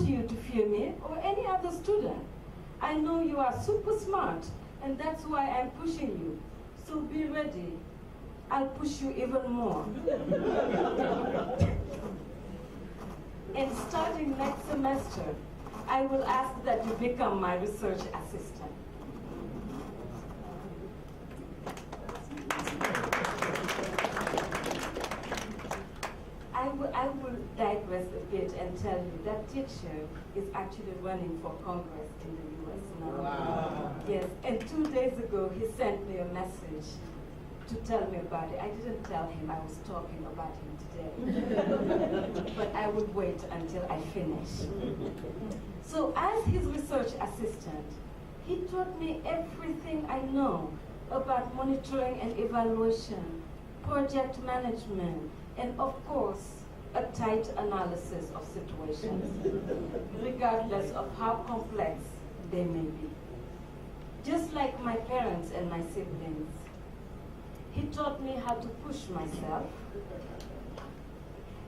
you to fear me or any other student. I know you are super smart, and that's why I'm pushing you. So be ready. I'll push you even more. And starting next semester, I will ask that you become my research assistant. I will digress a bit and tell you that teacher is actually running for Congress in the US now. Wow. Yes, and 2 days ago he sent me a message to tell me about it. I didn't tell him I was talking about him today, but I would wait until I finish. So as his research assistant, he taught me everything I know about monitoring and evaluation, project management, and of course, a tight analysis of situations, regardless of how complex they may be. Just like my parents and my siblings, he taught me how to push myself.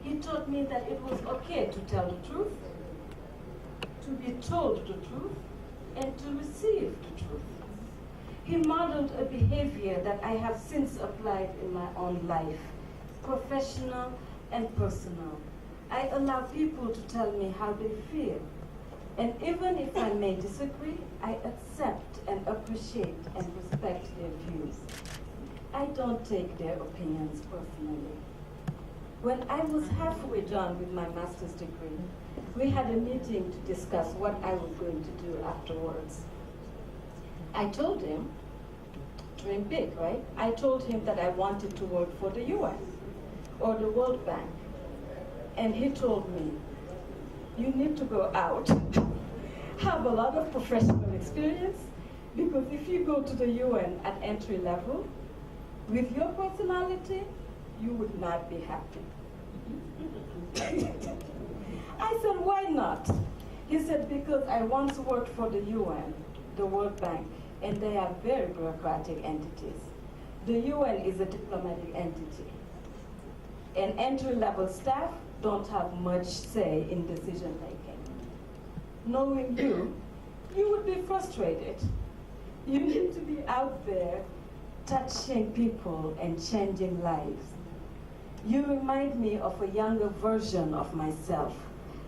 He taught me that it was okay to tell the truth, to be told the truth, and to receive the truth. He modeled a behavior that I have since applied in my own life, professional and personal. I allow people to tell me how they feel. And even if I may disagree, I accept and appreciate and respect their views. I don't take their opinions personally. When I was halfway done with my master's degree, we had a meeting to discuss what I was going to do afterwards. I told him, dream big, right? I told him that I wanted to work for the UN or the World Bank. And he told me, you need to go out, have a lot of professional experience, because if you go to the UN at entry level, with your personality, you would not be happy. I said, why not? He said, because I once worked for the UN, the World Bank, and they are very bureaucratic entities. The UN is a diplomatic entity. And entry-level staff don't have much say in decision-making. Knowing you, you would be frustrated. You need to be out there touching people and changing lives. You remind me of a younger version of myself,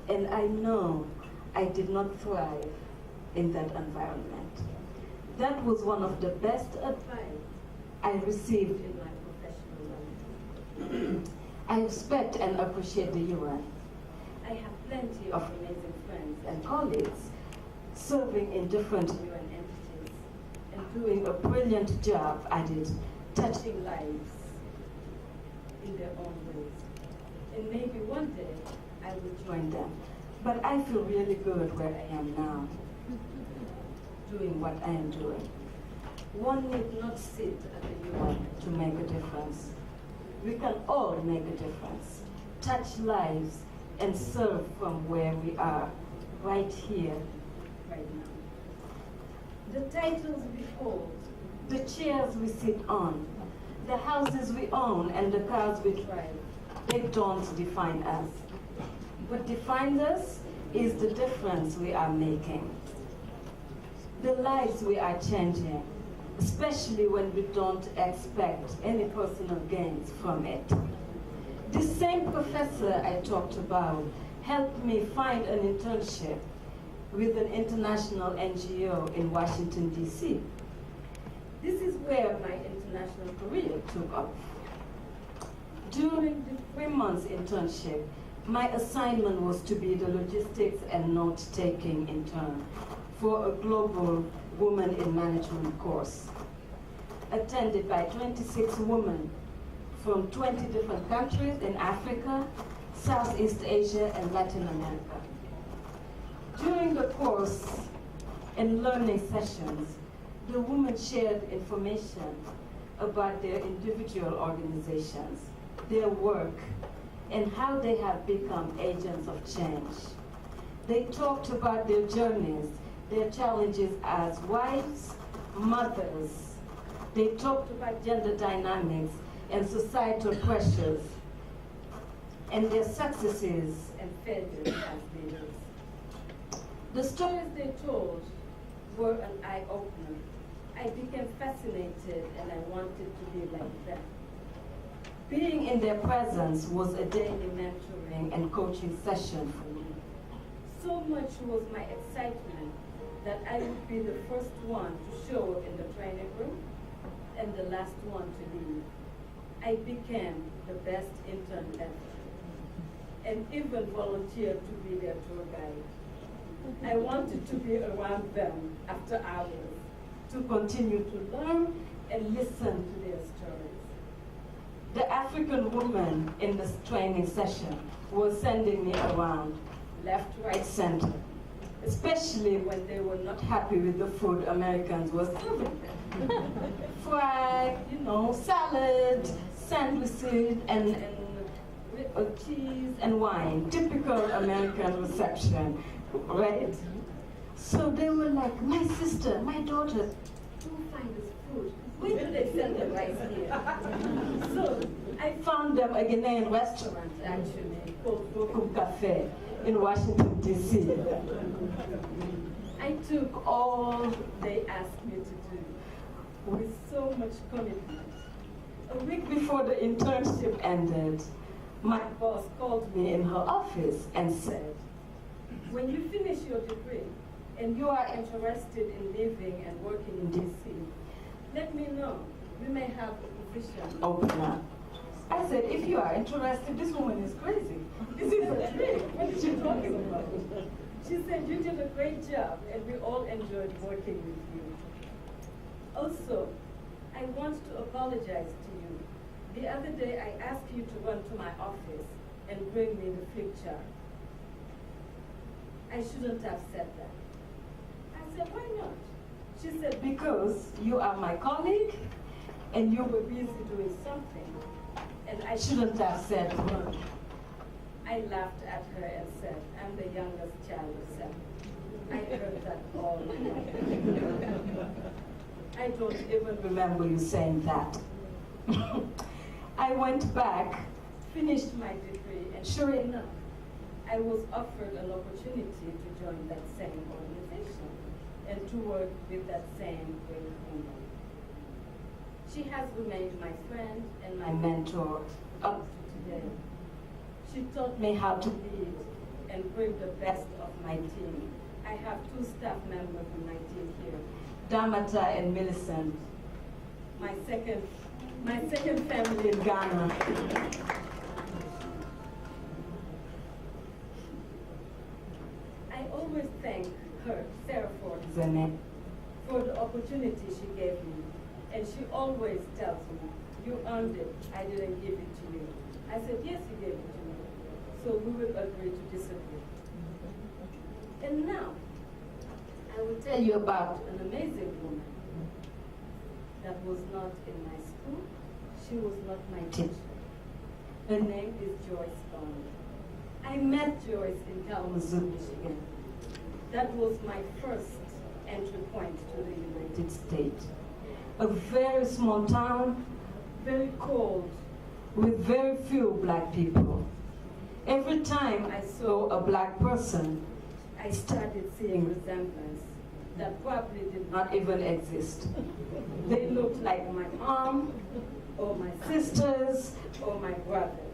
and I know I did not thrive in that environment. That was one of the best advice I received in my professional life. I respect and appreciate the UN. I have plenty of amazing friends and colleagues serving in different UN entities and doing a brilliant job at it, touching lives in their own ways. And maybe one day I will join them. But I feel really good where I am now, doing what I am doing. One need not sit at the UN to make a difference. We can all make a difference, touch lives, and serve from where we are, right here, right now. The titles we hold, the chairs we sit on, the houses we own, and the cars we drive, they don't define us. What defines us is the difference we are making, the lives we are changing, especially when we don't expect any personal gains from it. The same professor I talked about helped me find an internship with an international NGO in Washington, D.C. This is where my international career took off. During the 3 months internship, my assignment was to be the logistics and note-taking intern for a global Women in Management course, attended by 26 women from 20 different countries in Africa, Southeast Asia, and Latin America. During the course and learning sessions, the women shared information about their individual organizations, their work, and how they have become agents of change. They talked about their journeys, their challenges as wives, mothers. They talked about gender dynamics and societal pressures, and their successes and failures as leaders. The stories they told were an eye-opener. I became fascinated and I wanted to be like them. Being in their presence was a daily mentoring and coaching session for me. So much was my excitement that I would be the first one to show up in the training room and the last one to leave. I became the best intern ever and even volunteered to be their tour guide. I wanted to be around them after hours to continue to learn and listen to their stories. The African woman in this training session was sending me around, left, right, center, especially when they were not happy with the food Americans were serving them. Fried, salad, sandwiches, and cheese and wine, typical American reception, right? So they were like, my sister, my daughter, who find this food? Where do they send the rice here? So I found them a Ghanaian restaurant, actually, called Bokum Cafe in Washington, D.C. I took all they asked me to do with so much commitment. A week before the internship ended, my boss called me in her office and said, when you finish your degree and you are interested in living and working in D.C., let me know. We may have a position open up. I said, if you are interested, this woman is crazy. This is a trick. What is she talking about? She said, you did a great job, and we all enjoyed working with you. Also, I want to apologize to you. The other day, I asked you to run to my office and bring me the flip chart. I shouldn't have said that. I said, why not? She said, because you are my colleague, and you were busy doing something, and I shouldn't have said run. I laughed at her and said, I'm the youngest child of 7. I heard that all night. I don't even remember you saying that. I went back, finished my degree, and sure enough, I was offered an opportunity to join that same organization and to work with that same great woman. She has remained my friend and my mentor up to today. She taught me how to lead and bring the best of my team. I have 2 staff members in my team here, Damata and Millicent, my second family in Ghana. I always thank her, Sarah Ford, for the opportunity she gave me. And she always tells me, you earned it, I didn't give it to you. I said, yes, you gave it to me. So we will agree to disagree. And now, I will tell you about an amazing woman that was not in my school. She was not my teacher. Her name is Joyce Bond. I met Joyce in Kalamazoo, Michigan. That was my first entry point to the United States. A very small town, very cold, with very few black people. Every time I saw a black person, I started seeing resemblance that probably did not even exist. They looked like my mom, or my sisters, or my brother.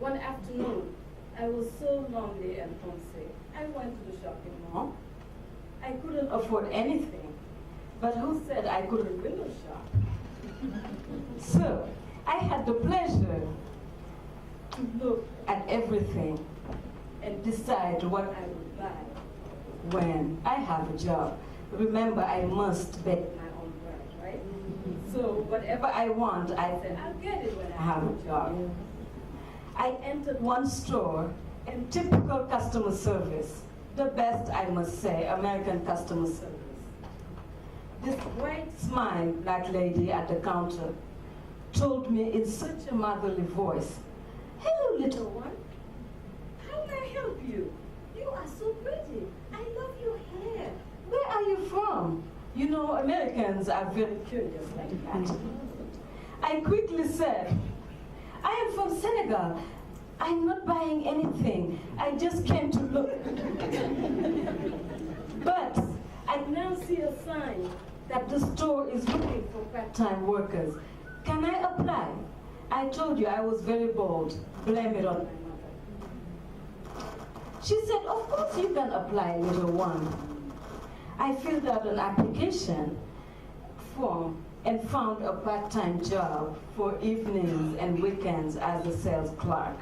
One afternoon, I was so lonely and homesick. I went to the shopping mall. I couldn't afford anything, but who said I couldn't window shop? So, I had the pleasure to look at everything and decide what I would buy when I have a job. Remember, I must bake my own bread, right? So whatever I want, I said, I'll get it when I have a job. I entered one store and typical customer service, the best, I must say, American customer service. This bright smile black lady at the counter told me in such a motherly voice, hello, little one. How may I help you? You are so pretty. I love your hair. Where are you from? You know, Americans are very curious like that. I quickly said, I am from Senegal. I'm not buying anything. I just came to look. the store is looking for part-time workers. Can I apply? I told you I was very bold. Blame it on my mother. She said, of course you can apply, little one. I filled out an application form and found a part-time job for evenings and weekends as a sales clerk.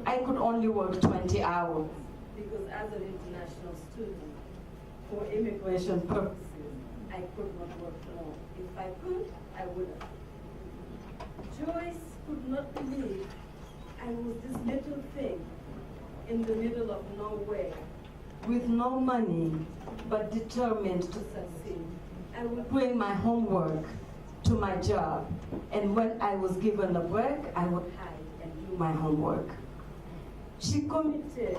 I could only work 20 hours because as an international student, for immigration purposes, I could not work more. If I could, I would have. Joyce could not believe I was this little thing in the middle of nowhere with no money, but determined to succeed. I would bring my homework to my job, and when I was given a break, I would hide and do my homework. She committed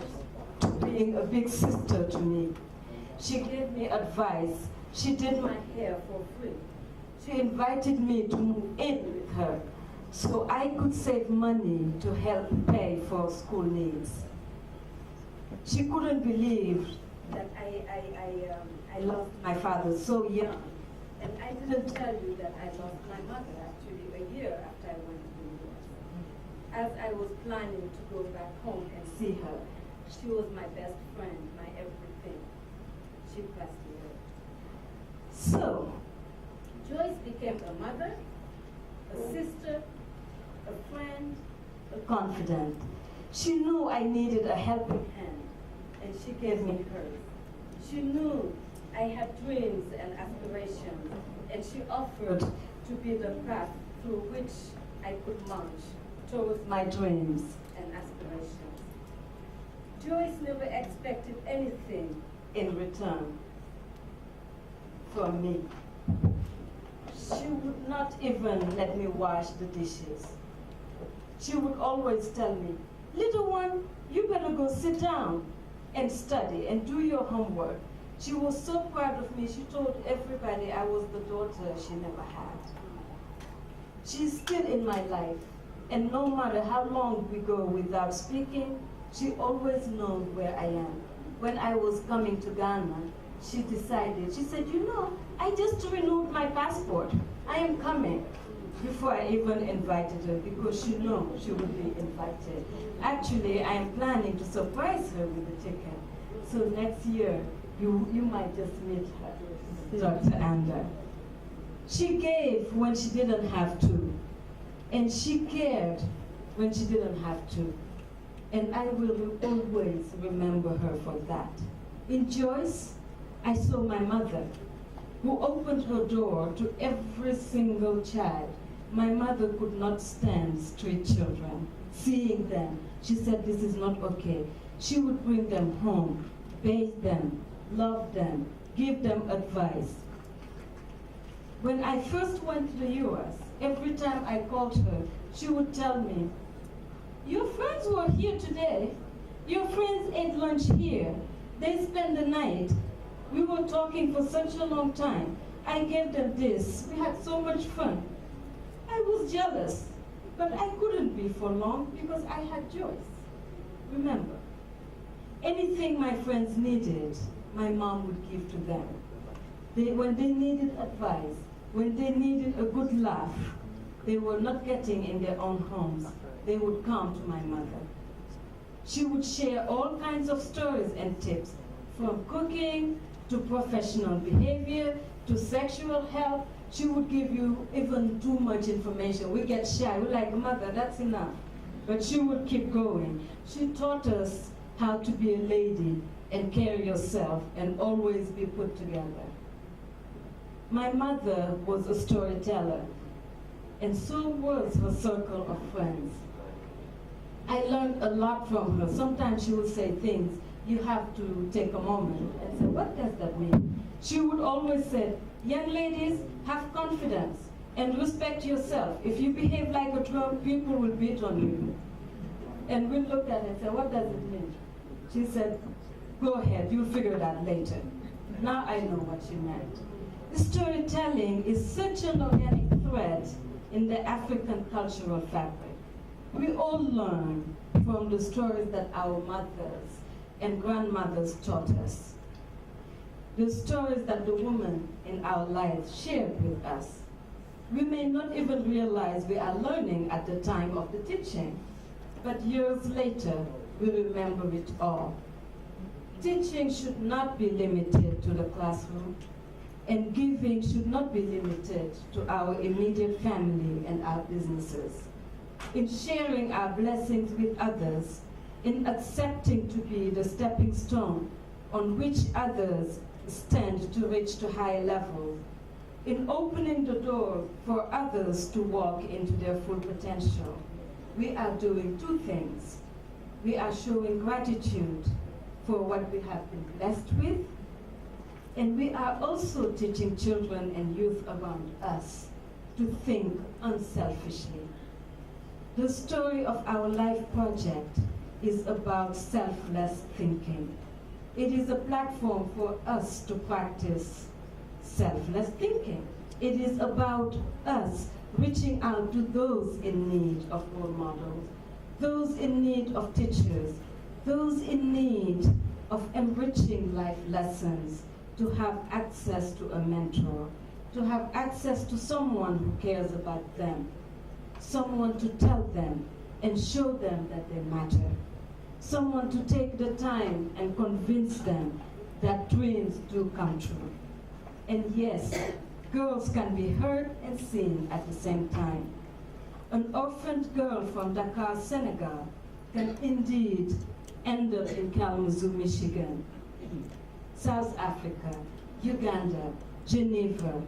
to being a big sister to me. She gave me advice. She did my hair for free. She invited me to move in with her so I could save money to help pay for school needs. She couldn't believe that I lost my father so young. And I didn't tell you that I lost my mother actually a year after I went to the US. As I was planning to go back home and see her, she was my best friend, my everything. She passed away. So, Joyce became a mother, a sister, a friend, a confidant. She knew I needed a helping hand, and she gave me hers. She knew I had dreams and aspirations, and she offered to be the path through which I could march towards my dreams and aspirations. Joyce never expected anything in return from me. She would not even let me wash the dishes. She would always tell me, little one, you better go sit down and study and do your homework. She was so proud of me, she told everybody I was the daughter she never had. She's still in my life, and no matter how long we go without speaking, she always knows where I am. When I was coming to Ghana, she decided, she said, you know, I just renewed my passport. I am coming. Before I even invited her, because she knew she would be invited. Actually, I am planning to surprise her with a ticket. So next year, you might just meet her, Dr. Ander. She gave when she didn't have to, and she cared when she didn't have to. And I will always remember her for that. In Joyce, I saw my mother, who opened her door to every single child. My mother could not stand street children. Seeing them, she said, this is not okay. She would bring them home, bathe them, love them, give them advice. When I first went to the US, every time I called her, she would tell me, your friends were here today. Your friends ate lunch here. They spent the night. We were talking for such a long time. I gave them this. We had so much fun. I was jealous, but I couldn't be for long because I had Joyce. Remember, anything my friends needed, my mom would give to them. When they needed advice, when they needed a good laugh, they were not getting in their own homes. They would come to my mother. She would share all kinds of stories and tips, from cooking to professional behavior to sexual health. She would give you even too much information. We get shy. We're like, mother, that's enough. But she would keep going. She taught us how to be a lady and carry yourself and always be put together. My mother was a storyteller, and so was her circle of friends. I learned a lot from her. Sometimes she would say things, you have to take a moment and say, what does that mean? She would always say, young ladies, have confidence and respect yourself. If you behave like a drunk, people will beat on you. And we looked at it and said, what does it mean? She said, go ahead, you'll figure it out later. Now I know what she meant. Storytelling is such an organic thread in the African cultural fabric. We all learn from the stories that our mothers and grandmothers taught us. the stories that the women in our lives shared with us. We may not even realize we are learning at the time of the teaching, but years later, we remember it all. Teaching should not be limited to the classroom, and giving should not be limited to our immediate family and our businesses. In sharing our blessings with others, in accepting to be the stepping stone on which others stand to reach to higher levels, in opening the door for others to walk into their full potential, we are doing two things. We are showing gratitude for what we have been blessed with, and we are also teaching children and youth around us to think unselfishly. The story of our life project is about selfless thinking. It is a platform for us to practice selfless thinking. It is about us reaching out to those in need of role models, those in need of teachers, those in need of enriching life lessons, to have access to a mentor, to have access to someone who cares about them, someone to tell them and show them that they matter, someone to take the time and convince them that dreams do come true. And yes, girls can be heard and seen at the same time. An orphaned girl from Dakar, Senegal, can indeed end up in Kalamazoo, Michigan, South Africa, Uganda, Geneva,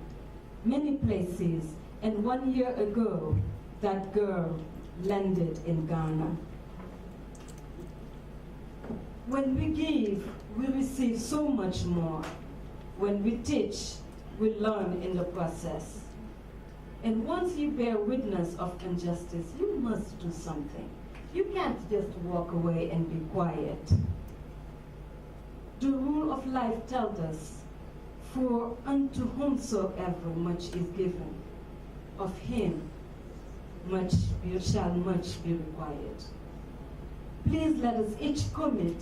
many places, and 1 year ago, that girl landed in Ghana. When we give, we receive so much more. When we teach, we learn in the process. And once you bear witness of injustice, you must do something. You can't just walk away and be quiet. The rule of life tells us, for unto whomsoever much is given, of him shall much be required. Please let us each commit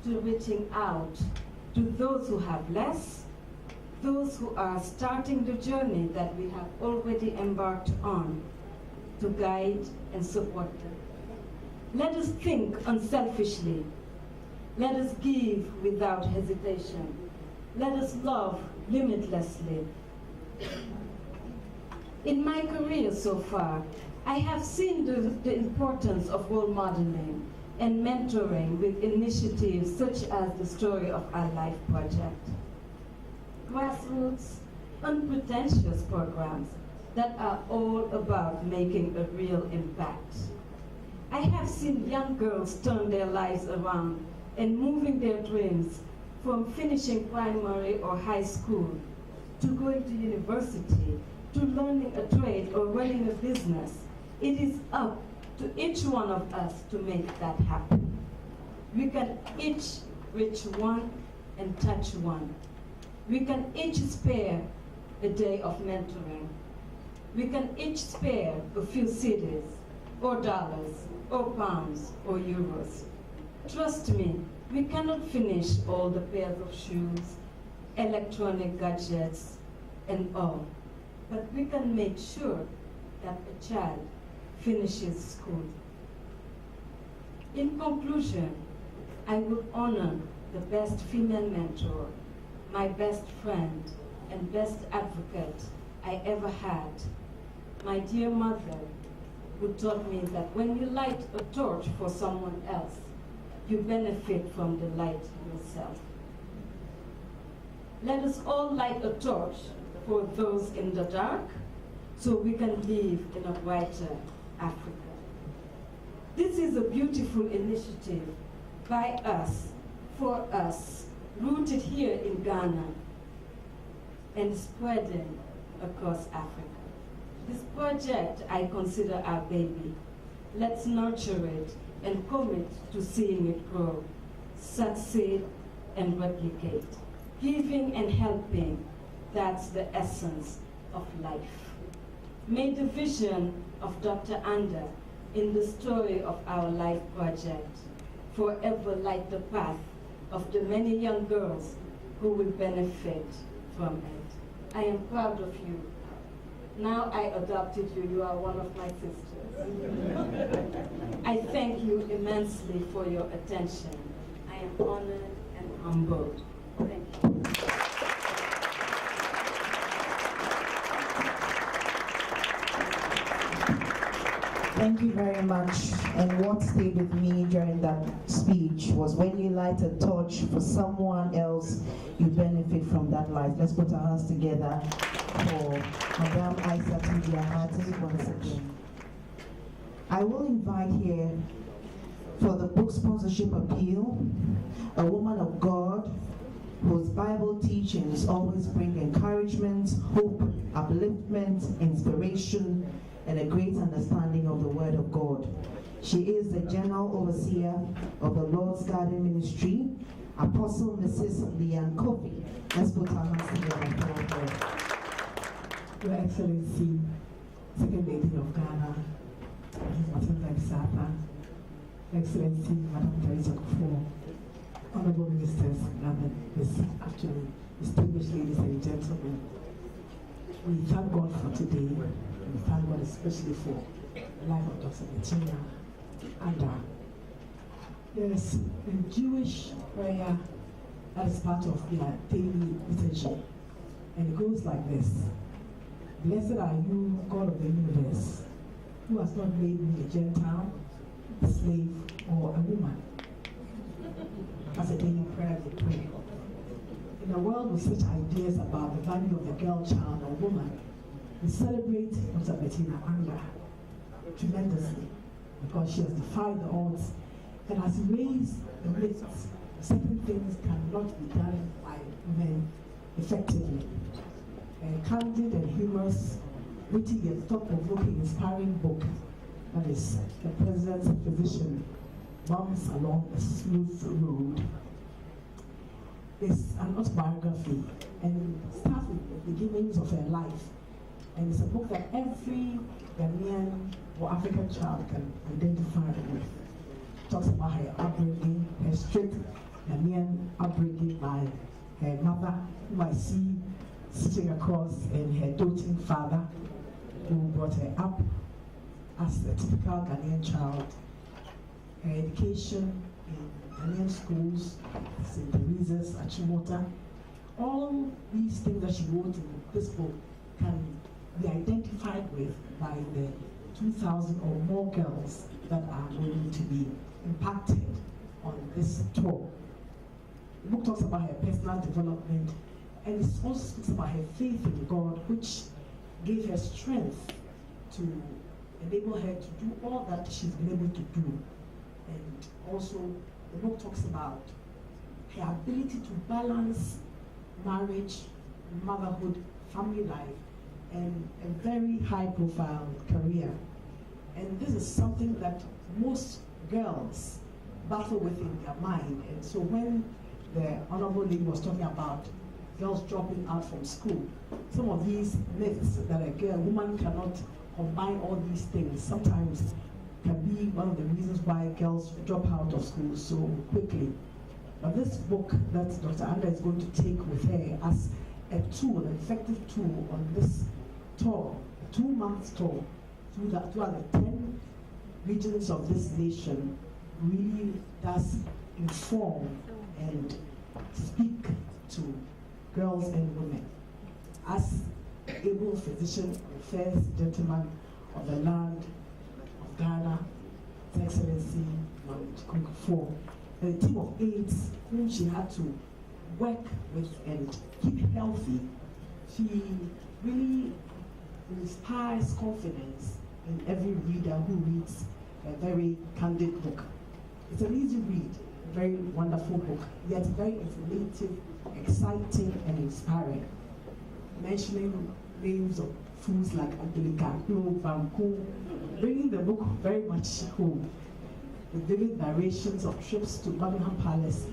to reaching out to those who have less, those who are starting the journey that we have already embarked on, to guide and support them. Let us think unselfishly. Let us give without hesitation. Let us love limitlessly. In my career so far, I have seen the importance of role modeling and mentoring with initiatives such as the Story of Our Life project. Grassroots, unpretentious programs that are all about making a real impact. I have seen young girls turn their lives around and moving their dreams from finishing primary or high school to going to university, to learning a trade or running a business. It is up to each one of us to make that happen. We can each reach one and touch one. We can each spare a day of mentoring. We can each spare a few cities, or dollars, or pounds, or euros. Trust me, we cannot finish all the pairs of shoes, electronic gadgets, and all. But we can make sure that a child finishes school. In conclusion, I would honor the best female mentor, my best friend, and best advocate I ever had, my dear mother, who taught me that when you light a torch for someone else, you benefit from the light yourself. Let us all light a torch for those in the dark so we can live in a brighter Africa. This is a beautiful initiative by us, for us, rooted here in Ghana and spreading across Africa. This project I consider our baby. Let's nurture it and commit to seeing it grow, succeed, and replicate. Giving and helping, that's the essence of life. May the vision of Dr. Anda in the Story of Our Life project forever light the path of the many young girls who will benefit from it. I am proud of you. Now I adopted you. You are one of my sisters. I thank you immensely for your attention. I am honored and humbled. Thank you. Thank you very much. And what stayed with me during that speech was when you light a torch for someone else, you benefit from that light. Let's put our hands together for Madame Aissatu Diakhaté once again. I will invite here for the book sponsorship appeal, a woman of God whose Bible teachings always bring encouragement, hope, upliftment, inspiration, and a great understanding of the Word of God. She is the General Overseer of the Lord's Garden Ministry, Apostle Mrs. Leanne Kofi. Let's put our hands together for her. Your Excellency, Second Lady of Ghana, Mrs. Matilda Bisapa, Excellency, Madam Teresa Kufuor, Honorable Ministers, this afternoon, distinguished ladies and gentlemen, we thank God for today. We thank God especially for the life of Dr. Bettina Anda. There's a Jewish prayer that is part of their daily liturgy, and it goes like this. Blessed are you, God of the universe, who has not made me a Gentile, a slave, or a woman. That's a daily prayer we pray. In a world with such ideas about the value of the girl child or woman, we celebrate Dr. Bettina Anda tremendously because she has defied the odds and has raised the myths. Certain things cannot be done by men effectively. A candid and humorous, witty and thought-provoking, inspiring book that is the President's Physician, Bumps Along a Smooth Road. It's an autobiography and starts with the beginnings of her life. And it's a book that every Ghanaian or African child can identify with. It talks about her upbringing, her strict Ghanaian upbringing by her mother, who I see sitting across, and her doting father, who brought her up as a typical Ghanaian child. Her education in Ghanaian schools, St. Teresa's, Achimota, all these things that she wrote in this book can be identified with by the 2,000 or more girls that are going to be impacted on this tour. The book talks about her personal development, and it also speaks about her faith in God, which gave her strength to enable her to do all that she's been able to do. And also, the book talks about her ability to balance marriage, motherhood, family life, and a very high-profile career. And this is something that most girls battle with in their mind. And so when the Honorable Lady was talking about girls dropping out from school, some of these myths that a woman cannot combine all these things sometimes can be one of the reasons why girls drop out of school so quickly. But this book that Dr. Anda is going to take with her as a tool, an effective tool on this tour, a 2-month tour, throughout the 10 regions of this nation, really does inform and speak to girls and women. As able physician and first gentleman of the land of Ghana, His Excellency Madam Kufuor, and a team of 8 whom she had to work with and keep healthy, she really inspires confidence in every reader who reads a very candid book. It's an easy read, a very wonderful book, yet very informative, exciting, and inspiring. Mentioning names of foods like Angelica, Banku, bringing the book very much home, with vivid narrations of trips to Buckingham Palace,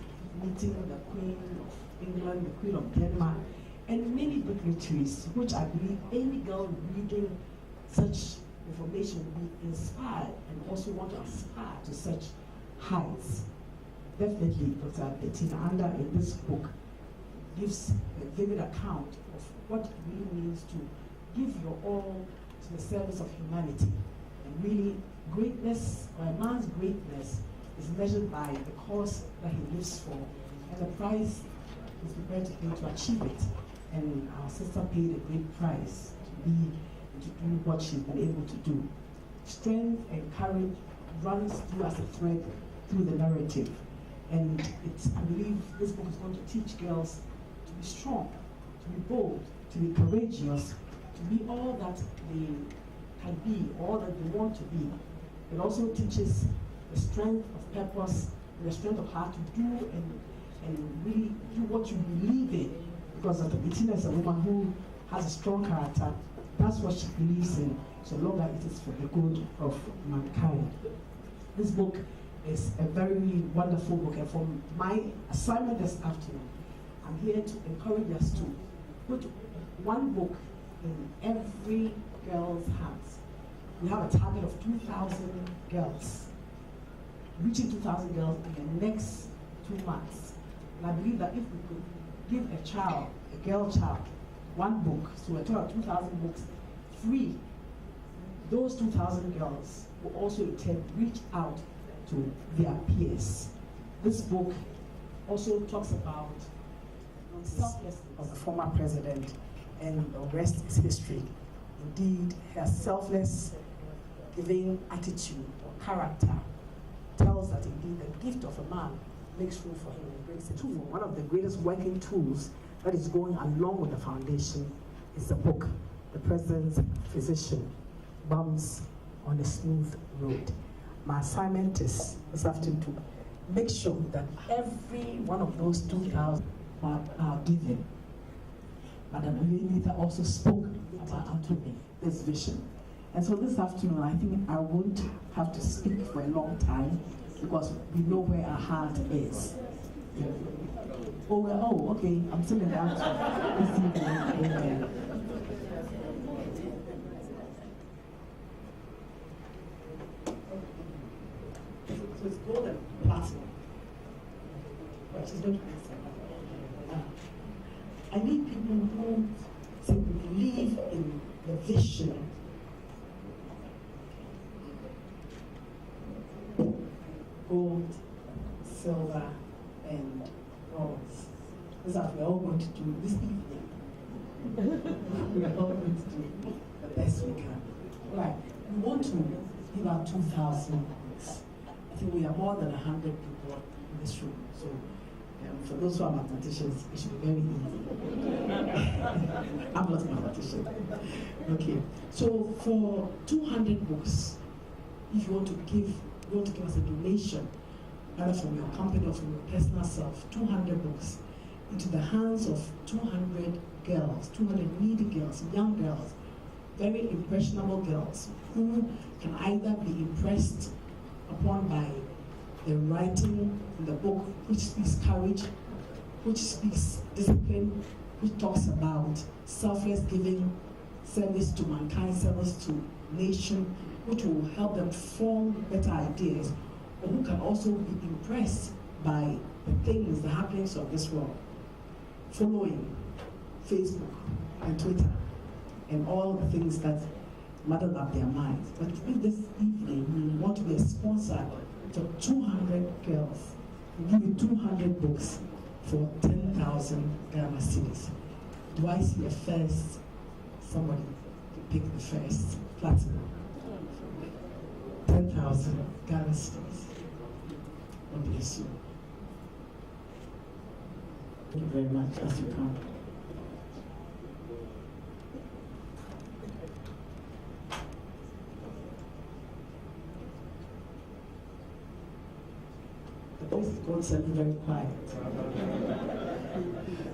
meeting the Queen of England, the Queen of Denmark, and many dignitaries, which I believe any girl reading such information will be inspired and also want to aspire to such heights. Definitely, Dr. Bettina Anda in this book gives a vivid account of what it really means to give your all to the service of humanity. And really, greatness, or a man's greatness, is measured by the cause that he lives for and the price he's prepared to pay to achieve it. And our sister paid a great price to do what she's been able to do. Strength and courage runs through as a thread through the narrative. And I believe this book is going to teach girls to be strong, to be bold, to be courageous, to be all that they can be, all that they want to be. It also teaches the strength of purpose and the strength of heart to do and really do what you believe in. Because Bettina is a woman who has a strong character. That's what she believes in, so long as it is for the good of mankind. This book is a very wonderful book, and for my assignment this afternoon, I'm here to encourage us to put one book in every girl's hands. We have a target of 2,000 girls, reaching 2,000 girls in the next 2 months. And I believe that if we could give a child, a girl child, one book, so a total of 2,000 books, free, those 2,000 girls will also in turn reach out to their peers. This book also talks about selflessness of the former president, and the rest is history. Indeed, her selfless giving attitude or character tells that indeed the gift of a man makes room for him and brings it forward. One of the greatest working tools that is going along with the foundation is the book, The President's Physician, Bumps on a Smooth Road. My assignment is this afternoon to make sure that every one of those 2,000 are given. Madam Elenita also spoke about this vision. And so this afternoon, I think I won't have to speak for a long time because we know where our heart is. Oh, well, oh, okay, I'm still in the afternoon. Amen. So it's golden platinum. But she's going to I need people who believe in the vision. Gold, silver, and bronze. This is what we're all going to do this evening. We are all going to do the best we can. Right. We want to give out 2,000 books. I think we are more than 100 people in this room. So for those who are mathematicians, it should be very easy. I'm not a mathematician. Okay. So for 200 books, if you want to give us a donation, either from your company or from your personal self, 200 books into the hands of 200 girls, 200 needy girls, young girls, very impressionable girls who can either be impressed upon by the writing in the book, which speaks courage, which speaks discipline, which talks about selfless giving, service to mankind, service to nation, which will help them form better ideas, or who can also be impressed by the things, the happenings of this world, following Facebook and Twitter and all the things that muddle up their minds. But if this evening we want to be a sponsor for 200 girls, we give you 200 books for 10,000 Ghana cedis. Do I see a first? Somebody to pick the first platinum. 10,000 Ghana cedis. God bless you. Thank you very much as you come. The place is going to be very quiet.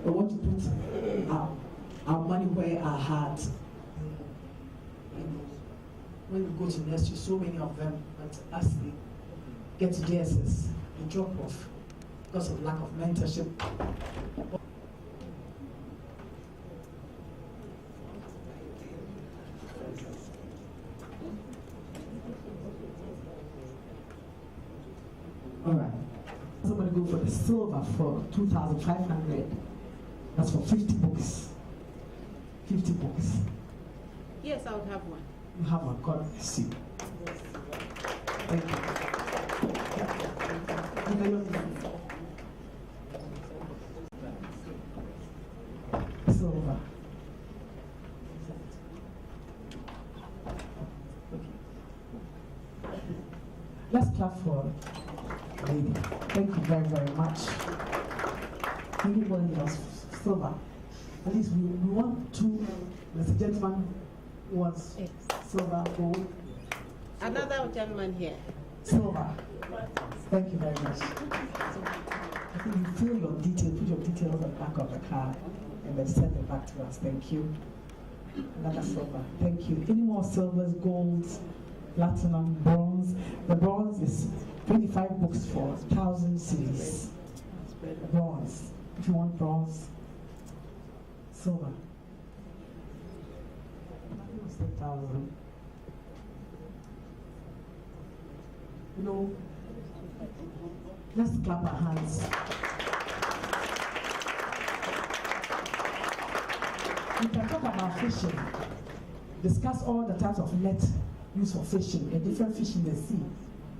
We want to put our money where our heart. When we go to nursery, so many of them, but as they get to DSS, they drop off because of lack of mentorship. All right. Somebody go for the silver for 2,500. That's for 50 books. 50 books. Yes, I would have one. You have one. God bless you. Thank you. Silver. Let's clap for lady. Thank you very, very much. Anybody else? Silver. At least we want two. There's a gentleman who wants silver, gold. Another gentleman here. Silver. Thank you very much. I think you fill your details, put your details on the back of the card, and then send it back to us. Thank you. Another silver. Thank you. Any more silvers, golds, platinum, bronze? The bronze is 25 books for 1,000 cedis. Bronze. If you want bronze, silver. 1,000. You know, let's clap our hands. We can talk about fishing, discuss all the types of net used for fishing, the different fish in the sea,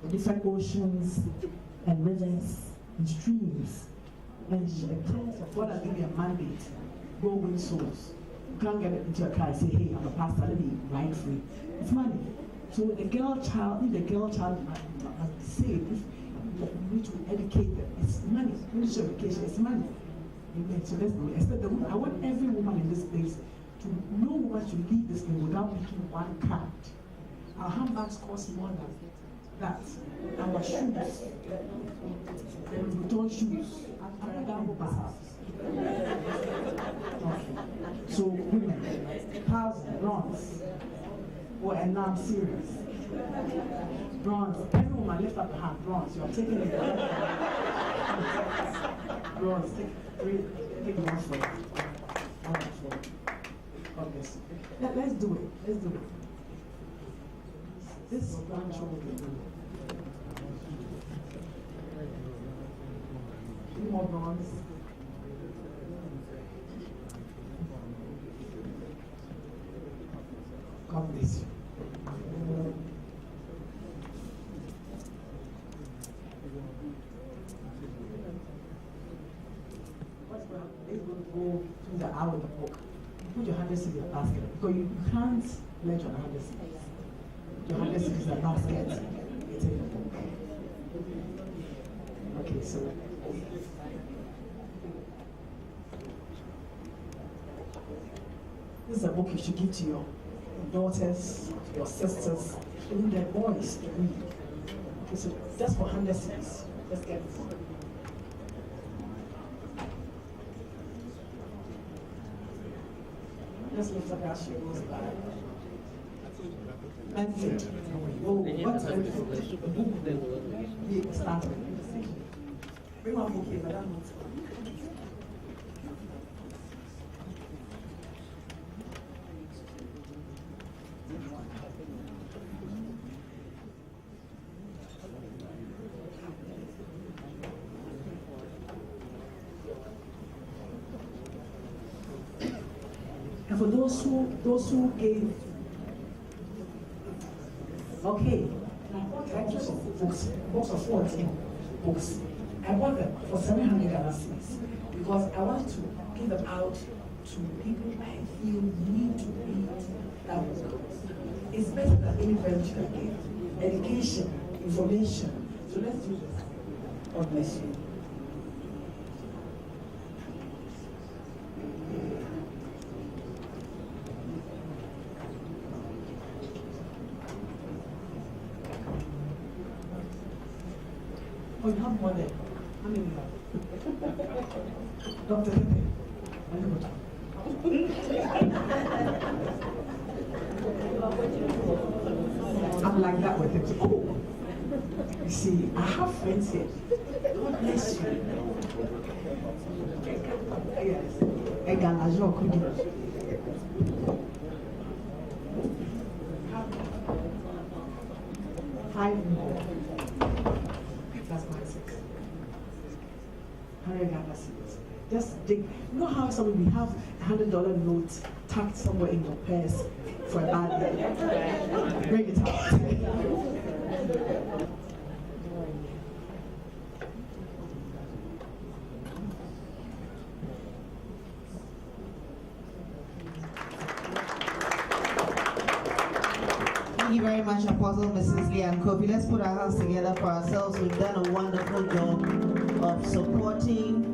the different oceans and rivers and streams. And in terms of what I give you a mandate, go win souls. You can't get into a car and say, hey, I'm a pastor, let me ride free. It's money. So if the girl child must be saved, if you need to educate them, it's money. Ministry of education, it's money. Amen. So let's do it. I want every woman in this place to no woman should leave this thing without making one card. Our handbags cost more than that. Our shoes, the return shoes, are down bags. So women, 1,000 bronze. Oh, and now I'm serious. Bronze. Every woman lift up her hand. Bronze. You are taking it. Bronze. Take one for it. One for it. God bless you. Let's do it. Let's do it. This is one shoulder. Any more bronze? God bless you. Let's go to the hour of the book. Put your 100 cedis in the basket because you can't let your 100 cedis. Your 100 cedis in the basket. It's in the book. Okay, so. This is a book you should give to your daughters, your sisters, even their boys to read. Okay, so just for 100 cedis. Let's get it. Just lift up as she goes by. Medford. Oh, what's Medford? The book we started. Bring one book here, Madam. And for those who gave, okay, thank you for books of 14 books. I bought them for 700 Ghana cedis because I want to give them out to people I feel need to read that book. It's better than any venture again. Education, information. So let's do this. God bless you. Oh, you have more there. How many you have? Dr. Pepe. I'm like that with him. Oh, you see, I have friends here. God bless you. Yes. Five more. That's my 6. 100 Ghana cedis. Just dig. You know how some we have $100 note tucked somewhere in your purse for a bad day? Bring it out. Thank you very much, Apostle Mrs. Leanne Kofi. Let's put our hands together for ourselves. We've done a wonderful job of supporting